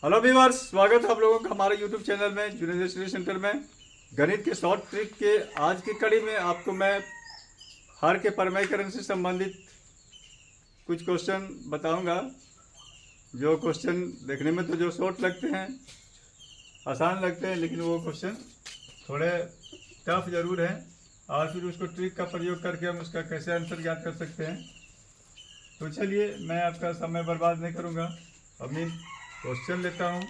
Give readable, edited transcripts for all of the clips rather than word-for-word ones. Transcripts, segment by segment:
Hello viewers, स्वागत है आप लोगों का हमारे यूट्यूब चैनल में जूनियर स्टडी सेंटर में। गणित के शॉर्ट ट्रिक के आज की कड़ी में आपको मैं हर के परमयकरण से संबंधित कुछ क्वेश्चन बताऊंगा। जो क्वेश्चन देखने में तो जो शॉर्ट लगते हैं, आसान लगते हैं, लेकिन वो क्वेश्चन थोड़े टफ जरूर हैं। और फिर उसको ट्रिक का प्रयोग करके हम उसका कैसे आंसर ज्ञात कर सकते हैं। तो चलिए, मैं आपका समय बर्बाद नहीं करूँगा, अपनी क्वेश्चन लेता हूँ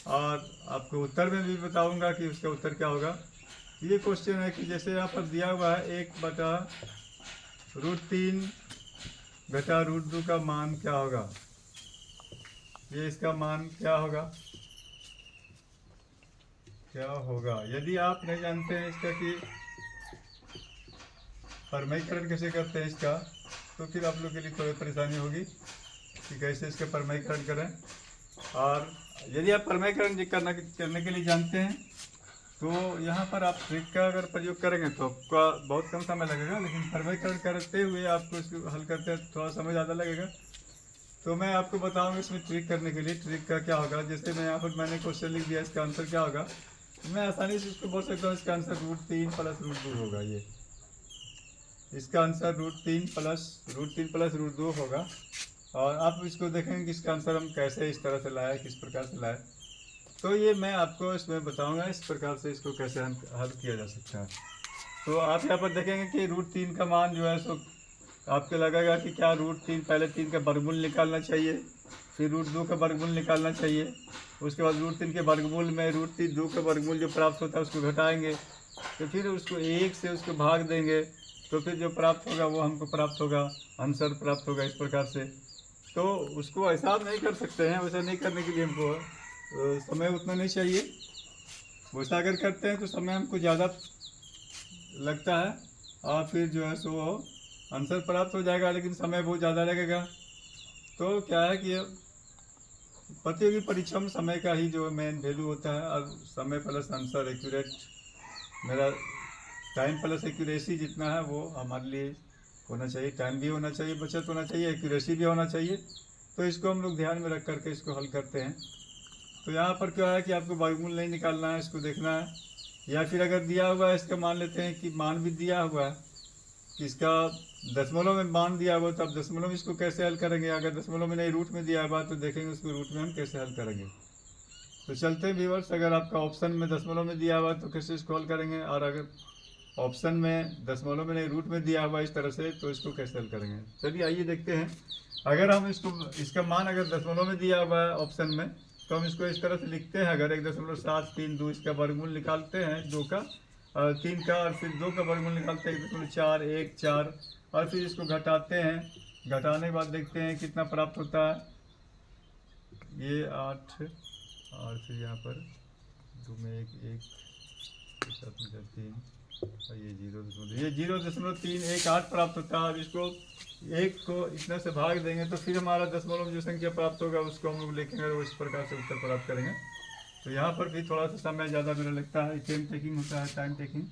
और आपको उत्तर में भी बताऊंगा कि उसका उत्तर क्या होगा। ये क्वेश्चन है कि जैसे यहाँ पर दिया हुआ है 1/√3 घटा √2 का मान क्या होगा। ये इसका मान क्या होगा। यदि आप नहीं जानते हैं इसका कि परमयीकरण कैसे करते हैं इसका, तो फिर आप लोग के लिए थोड़ी परेशानी होगी कि कैसे इसका परमयीकरण करें। और यदि आप परमयीकरण करने के लिए जानते हैं तो यहाँ पर आप ट्रिक का अगर प्रयोग करेंगे तो आपका बहुत कम समय लगेगा, लेकिन परमयीकरण करते हुए आपको इसको हल करते हैं थोड़ा समय ज़्यादा लगेगा। तो मैं आपको बताऊंगा इसमें ट्रिक करने के लिए ट्रिक का क्या होगा। जैसे मैं यहाँ पर मैंने क्वेश्चन लिख दिया, इसका आंसर क्या होगा। मैं आसानी से इसको बोल सकता हूँ, इसका आंसर √3 + √2 होगा। ये इसका आंसर √3 + √2 होगा। और आप इसको देखेंगे कि इसका आंसर हम कैसे इस तरह से लाए, किस प्रकार से लाए। तो ये मैं आपको इसमें बताऊंगा इस प्रकार से इसको कैसे हल किया जा सकता है। तो आप यहाँ पर देखेंगे कि √3 का मान जो है सो आपको लगेगा कि क्या √3 पहले 3 का वर्गमूल निकालना चाहिए, फिर √2 का वर्गमूल निकालना चाहिए। उसके बाद √3 के वर्गमूल में √2 का वर्गमूल जो प्राप्त होता है उसको घटाएंगे, तो फिर उसको 1 से उसको भाग देंगे, तो फिर जो प्राप्त होगा वो हमको प्राप्त होगा, आंसर प्राप्त होगा इस प्रकार से। तो उसको ऐसा आप नहीं कर सकते हैं। वैसा नहीं करने के लिए हमको समय उतना नहीं चाहिए। वैसा अगर करते हैं तो समय हमको ज़्यादा लगता है और फिर जो है सो आंसर प्राप्त हो जाएगा, लेकिन समय बहुत ज़्यादा लगेगा। तो क्या है कि प्रतियोगी परीक्षा में समय का ही जो मेन वैल्यू होता है, और समय प्लस आंसर एक्यूरेट, मेरा टाइम प्लस एक्यूरेसी जितना है वो हमारे लिए होना चाहिए। टाइम भी होना चाहिए, बचत होना चाहिए, एक्यूरेसी भी होना चाहिए। तो इसको हम लोग ध्यान में रख करके इसको हल करते हैं। तो यहाँ पर क्या है कि आपको वर्गमूल नहीं निकालना है, इसको देखना है। या फिर अगर दिया हुआ है, इसका मान लेते हैं कि मान भी दिया हुआ है कि इसका दशमलव में मान दिया हुआ, तो आप दशमलव में इसको कैसे हल करेंगे। अगर दशमलव में नहीं रूट में दिया हुआ तो देखेंगे उसको रूट में हम कैसे हल करेंगे। तो चलते हैं व्यूअर्स, अगर आपका ऑप्शन में दशमलव में दिया हुआ तो कैसे इसको हल करेंगे, और अगर ऑप्शन में दशमलव में नहीं रूट में दिया हुआ इस तरह से, तो इसको कैसे हल करेंगे। चलिए आइए देखते हैं। अगर हम इसका मान अगर दशमलव में दिया हुआ है ऑप्शन में, तो हम इसको इस तरह से लिखते हैं। अगर 1.732 इसका वर्गमूल निकालते हैं 2 का, 3 का, और फिर 2 का वर्गमूल निकालते हैं 1.414, और फिर इसको घटाते हैं। घटाने के बाद देखते हैं कितना प्राप्त होता है। ये 8, और फिर यहाँ पर 2 में 1 7 में 3, और ये 0.318 प्राप्त होता है। अब इसको 1 को इतना से भाग देंगे तो फिर हमारा दशमलव में जो संख्या प्राप्त होगा उसको हम लोग लिखेंगे और इस प्रकार से उत्तर प्राप्त करेंगे। तो यहाँ पर भी थोड़ा सा समय ज़्यादा मेरा लगता है, टाइम टेकिंग होता है, टाइम टेकिंग,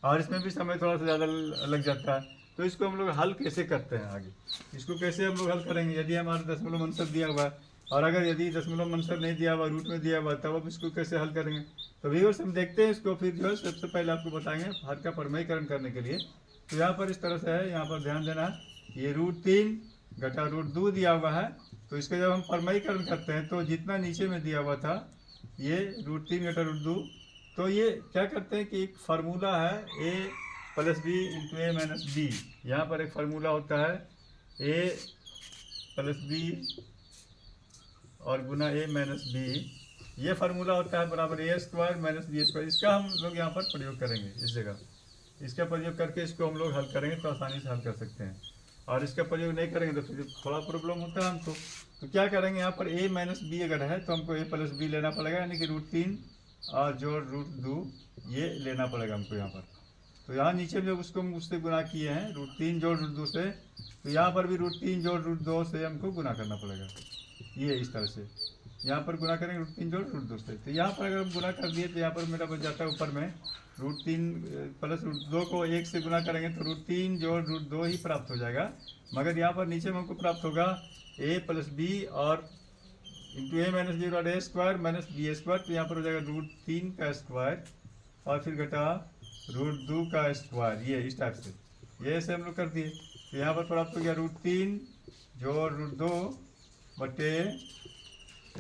और इसमें भी समय थोड़ा सा ज़्यादा लग जाता है। तो इसको हम लोग हल कैसे करते हैं आगे, इसको कैसे हम लोग हल करेंगे। यदि हमारा दशमलव मंसर दिया हुआ है, और अगर यदि दशमलव मंसर नहीं दिया हुआ, रूट में दिया हुआ, तब अब इसको कैसे हल करेंगे। तो व्यूअर्स हम देखते हैं इसको। फिर जो है सबसे पहले आपको बताएंगे हर का परमयीकरण करने के लिए। तो यहाँ पर इस तरह से है, यहाँ पर ध्यान देना है। ये √3 घटा √2 दिया हुआ है, तो इसका जब हम परमयीकरण करते हैं तो जितना नीचे में दिया हुआ था ये √3 घटा √2, तो ये क्या करते हैं कि एक फार्मूला है a + b × a - b। यहाँ पर एक फार्मूला होता है a + b और गुना a - b। ये फार्मूला होता है बराबर a² - b²। इसका हम लोग यहाँ पर प्रयोग करेंगे इस जगह। इसका प्रयोग करके इसको हम लोग हल करेंगे तो आसानी से हल कर सकते हैं। और इसका प्रयोग नहीं करेंगे तो फिर थोड़ा प्रॉब्लम होता है हमको। तो क्या करेंगे, यहाँ पर a - b अगर है तो हमको a + b लेना पड़ेगा, यानी कि √3 और जोड़ √2 ये लेना पड़ेगा हमको यहाँ पर। तो यहाँ नीचे में उसको हम उससे गुना किए हैं √3 जोड़ √2 से, तो यहाँ पर भी √3 जोड़ √2 से हमको गुना करना पड़ेगा। ये इस तरह से यहाँ पर गुना करेंगे √3 जोड़ √2 से। तो यहाँ पर अगर हम गुना कर दिए तो यहाँ पर मेरा बच जाता है ऊपर में √3 + √2 को 1 से गुना करेंगे तो √3 जोड़ √2 ही प्राप्त हो जाएगा। मगर यहाँ पर नीचे में हमको प्राप्त होगा a + b और इंटू ए माइनस बी बराबर ए स्क्वायर माइनस बी स्क्वायर, तो यहाँ पर हो जाएगा √3 का स्क्वायर और फिर घटा √2 का स्क्वायर, ये इस टाइप से, ये ऐसे हम लोग कर दिए। तो यहाँ पर प्राप्त हो गया √3 जोड़ √2 बटे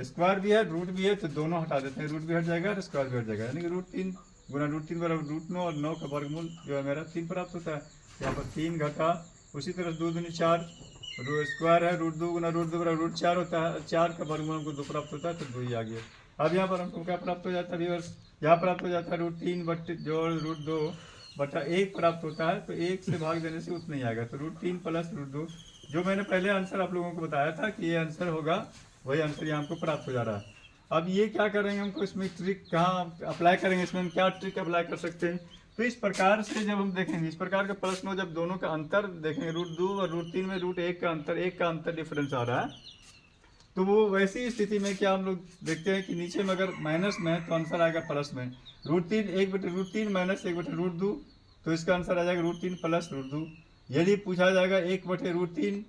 स्क्वायर भी है रूट भी है, तो दोनों हटा देते हैं, रूट भी हट जाएगा और स्क्वायर भी हट जाएगा, यानी कि √3 गुना √3 बराबर √9 और 9 का वर्गमूल जो है मेरा 3 प्राप्त होता है। यहाँ पर 3 घटा, उसी तरह 2 दूनी 4 स्क्वायर है, √2 गुना √2 बराबर √4 होता है, 4 का वर्गमूल हमको 2 प्राप्त होता है, तो 2 ही आ गया। अब यहाँ पर हमको क्या प्राप्त हो जाता है व्यूअर्स, यहाँ प्राप्त हो जाता है √3 बटे जोड़ √2 बटा 1 प्राप्त होता है, तो 1 से भाग देने से उतना ही आएगा, तो √3 प्लस √2, जो मैंने पहले आंसर आप लोगों को बताया था कि ये आंसर होगा, वही आंसर यहाँ हमको प्राप्त हो जा रहा है। अब ये क्या करेंगे, हमको इसमें ट्रिक कहाँ अप्लाई करेंगे, इसमें हम क्या ट्रिक अप्लाई कर सकते हैं, तो इस प्रकार से जब हम देखेंगे, इस प्रकार का प्रश्न हो, जब दोनों का अंतर देखेंगे, √2 और √3 में √1 का अंतर, 1 का अंतर डिफरेंस आ रहा है, तो वो वैसी स्थिति में क्या हम लोग देखते हैं कि नीचे में अगर माइनस में है तो आंसर आएगा प्लस में, √3 1/√3 माइनस 1/√2, तो इसका आंसर आ जाएगा √3 प्लस √2। यदि पूछा जाएगा 1/√3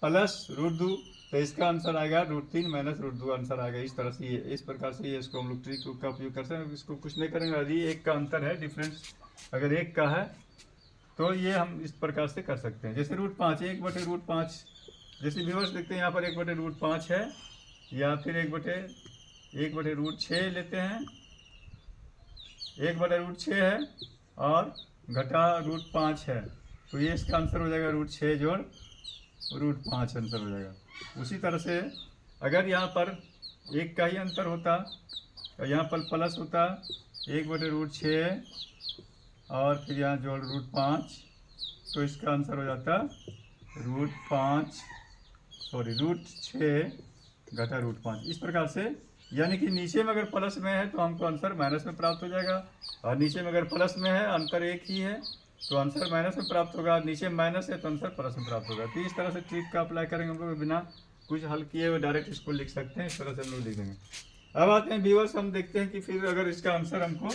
प्लस √2, तो इसका आंसर आएगा √3 माइनस √2 आंसर आएगा। इस तरह से ये, इस प्रकार से ये इसको हम लोग ट्रिक का उपयोग कर सकते हैं। इसको कुछ नहीं करेंगे, यदि 1 का अंतर है डिफरेंस, अगर 1 का है तो ये हम इस प्रकार से कर सकते हैं, जैसे √5 1/√5, जैसे व्यूअर्स देखते हैं यहाँ पर 1/√5 है, या फिर 1/√6 लेते हैं, 1/√6 है और घटा √5 है, तो ये इसका आंसर हो जाएगा √6 जोड़ √5 आंसर हो जाएगा। उसी तरह से अगर यहाँ पर 1 का ही अंतर होता और यहाँ पर प्लस होता 1/√6 और फिर यहाँ जोड़ √5, तो इसका आंसर हो जाता √6 घटा √5, इस प्रकार से। यानी कि नीचे में अगर प्लस में है तो हमको आंसर माइनस में प्राप्त हो जाएगा, और नीचे में अगर प्लस में है, अंतर 1 ही है, तो आंसर माइनस में प्राप्त होगा, नीचे माइनस है तो आंसर प्लस में प्राप्त होगा। तो इस तरह से ट्रिक का अप्लाई करेंगे हम लोग, बिना कुछ हल किए हुए डायरेक्ट इसको लिख सकते हैं, इस तरह से हम लोग लिख देंगे। अब आते हैं व्यूअर्स, हम देखते हैं कि फिर अगर इसका आंसर हमको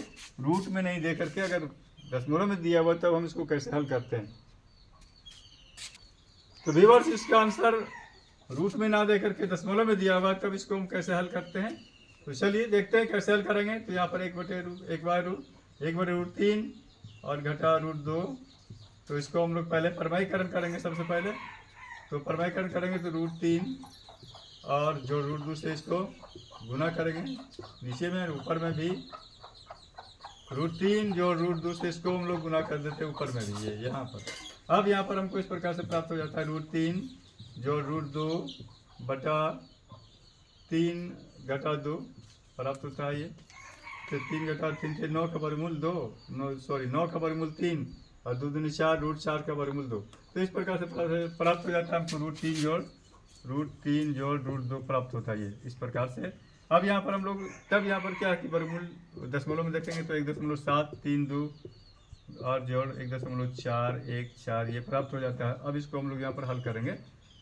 रूट में नहीं दे करके अगर दशमलव में दिया हुआ, तब हम इसको कैसे हल करते हैं। तो व्यूअर्स, इसका आंसर रूट में ना दे करके दशमलव में दिया हुआ, तब इसको हम कैसे हल करते हैं, तो चलिए देखते हैं कैसे हल करेंगे। तो यहाँ पर 1/√3 और घटा √2, तो इसको हम लोग पहले परमाईकरण करेंगे सबसे पहले। तो परमाईकरण करेंगे तो √3 और जोड़ √2 से इसको गुना करेंगे, नीचे में ऊपर में भी √3 जोड़ √2 से इसको हम लोग गुना कर देते हैं, ऊपर में भी ये यहाँ पर। अब यहाँ पर हमको इस प्रकार से प्राप्त हो जाता है √3 जोड़ √2 बटा 3 घटा 2 प्राप्त होता है ये, तो 3 घटा 3 से 9 का वर्गमूल 2, 9 का वर्गमूल 3 और 2 दूनी 4 √4 का वर्गमूल 2, तो इस प्रकार से प्राप्त हो जाता है हमको √3 जोड़ √2 प्राप्त होता है ये, इस प्रकार से। अब यहाँ पर हम लोग तब यहाँ पर क्या है कि वर्गमूल दशमलव में देखेंगे तो 1.732 और जोड़ 1.414 ये प्राप्त हो जाता है। अब इसको हम लोग यहाँ पर हल करेंगे,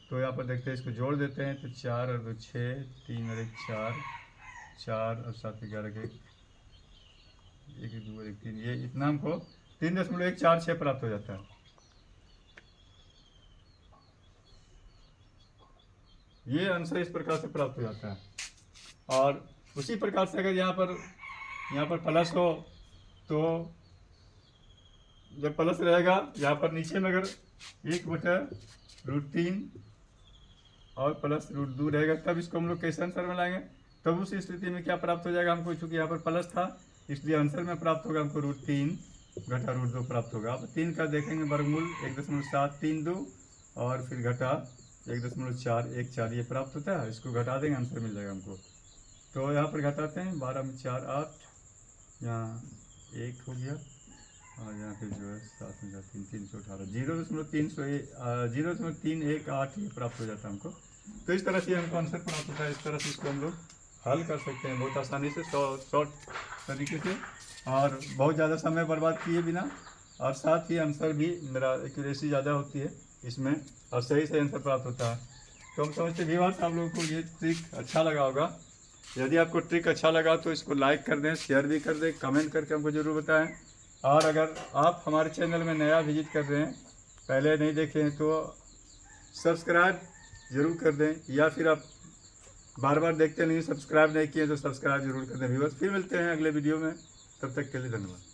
तो यहाँ पर देखते हैं, इसको जोड़ देते हैं, तो 4 और 2 6, 3 और 1 4, 4 और 7 11 के 1 2 1 3, ये इतना हमको 3.146 प्राप्त हो जाता है। ये आंसर इस प्रकार से प्राप्त हो जाता है। और उसी प्रकार से अगर यहाँ पर प्लस हो, तो जब प्लस रहेगा यहाँ पर नीचे में अगर 1/√3 और प्लस √2 रहेगा, तब इसको हम लोग कैसे आंसर में लाएंगे, तब उस स्थिति में क्या प्राप्त हो जाएगा हमको, चूँकि यहाँ पर प्लस था इसलिए आंसर में प्राप्त होगा हमको √3 घटा √2 प्राप्त होगा। अब 3 का देखेंगे वर्गमूल 1.732 और फिर घटा 1.414 ये प्राप्त होता है, इसको घटा देंगे, आंसर मिल जाएगा हमको। तो यहाँ पर घटाते हैं, 12 में 4 8, यहाँ 1 हो गया और यहाँ पे जो है 7 में 3 318, 0.318 ये प्राप्त हो जाता है हमको। तो इस तरह से हमको आंसर प्राप्त होता है, इस तरह से इसको हम लोग हल कर सकते हैं बहुत आसानी से, शॉर्ट तरीके से, और बहुत ज़्यादा समय बर्बाद किए बिना, और साथ ही आंसर भी मेरा एक्यूरेसी ज़्यादा होती है इसमें, और सही से आंसर प्राप्त होता है। तो हम समझते व्यूअर्स आप लोगों को ये ट्रिक अच्छा लगा होगा। यदि आपको ट्रिक अच्छा लगा तो इसको लाइक कर दें, शेयर भी कर दें, कमेंट करके हमको ज़रूर बताएं। और अगर आप हमारे चैनल में नया विजिट कर रहे हैं, पहले नहीं देखे हैं, तो सब्सक्राइब ज़रूर कर दें, या फिर आप बार बार देखते नहीं, सब्सक्राइब नहीं किए तो सब्सक्राइब जरूर कर दें व्यूअर्स। फिर मिलते हैं अगले वीडियो में, तब तक के लिए धन्यवाद।